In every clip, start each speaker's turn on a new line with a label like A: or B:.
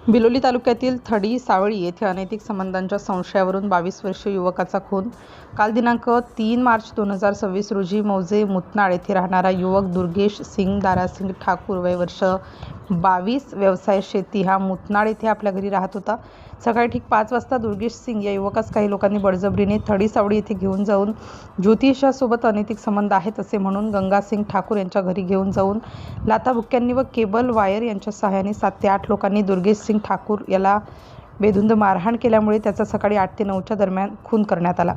A: बिलोली तालुक्यातील थडी सावळी येथे अनैतिक संबंधांच्या संशयावरून 22 वर्षीय युवकाचा खून. काल दिनांक 3 मार्च 2026 रोजी मौजे मुतनाळ येथे राहणारा युवक दुर्गेश सिंग दारासिंग ठाकूर वय वर्ष 22, व्यवसाय शेती हा मुतनाळ येथे आपल्या घरी राहत होता. सकाळी ठीक 5 वाजता दुर्गेश सिंग या युवकास काही लोकांनी बळजबरीने थडी सावळी येथे घेऊन जाऊन ज्योतिषासोबत अनैतिक संबंध आहेत असे म्हणून गंगासिंग ठाकूर यांच्या घरी घेऊन जाऊन लाथाबुक्क्यांनी व केबल वायर यांच्या सहाय्याने 7 ते 8 लोकांनी दुर्गेश सिंग ठाकूर याला बेधुंद मारहाण केल्यामुळे त्याचा सकाळी 8 ते 9च्या दरम्यान खून करण्यात आला.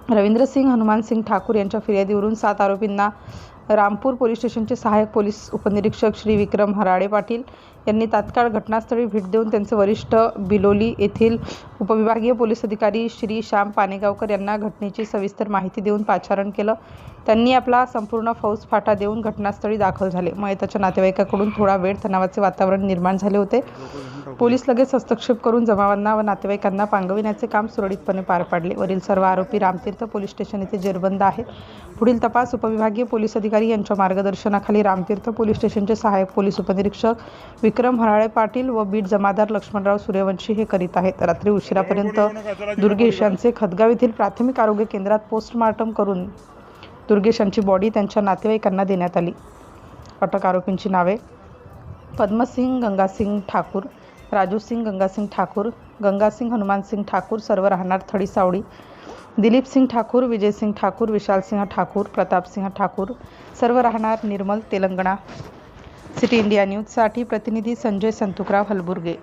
A: रविंद्र सिंग हनुमान सिंग ठाकूर यांच्या फिर्यादीवरून 7 आरोपींना रामपूर पोलीस स्टेशनचे सहाय्यक पोलीस उपनिरीक्षक श्री विक्रम हराळे पाटील यांनी तात्काळ घटनास्थळी भेट देऊन त्यांचे वरिष्ठ बिलोली येथील उपविभागीय पोलीस अधिकारी श्री श्याम पानेगावकर यांना घटनेची सविस्तर माहिती देऊन पाचारण केलं. त्यांनी आपला संपूर्ण फौजफाटा देऊन घटनास्थळी दाखल झाले. मयताच्या नातेवाईकांकडून थोडा वेळ तणावाचे वातावरण निर्माण झाले होते. पोलीस लगेच हस्तक्षेप करून जमावांना व नातेवाईकांना पांगविण्याचे काम सुरळीतपणे पार पाडले. वरील सर्व आरोपी रामतीर्थ पोलीस स्टेशन येथे जेरबंद आहेत. पुढील तपास उपविभागीय पोलीस अधिकारी यांच्या मार्गदर्शनाखाली रामतीर्थ पोलीस स्टेशनचे सहाय्यक पोलीस उपनिरीक्षक विक्रम हराळे पाटील व बीट जमादार लक्ष्मणराव सूर्यवंशी हे करीत आहेत. रात्री उशिरापर्यंत दुर्गेश यांचे खदगाव येथील प्राथमिक आरोग्य केंद्रात पोस्टमार्टम करून दुर्गेश यांची बॉडी त्यांच्या नातेवाईकांना देण्यात आली. अटक आरोपींची नावे: पद्मसिंग गंगासिंग ठाकूर, राजूसिंग गंगासिंग ठाकूर, गंगासिंग हनुमानसिंग ठाकूर सर्व राहणार थडी सावळी, दिलीप सिंग ठाकूर, विजयसिंग ठाकूर, विशालसिंह ठाकूर, प्रतापसिंह ठाकूर सर्व राहणार निर्मल, तेलंगणा. सिटी इंडिया न्यूजसाठी प्रतिनिधी संजय संतुकराव हलबुर्गे.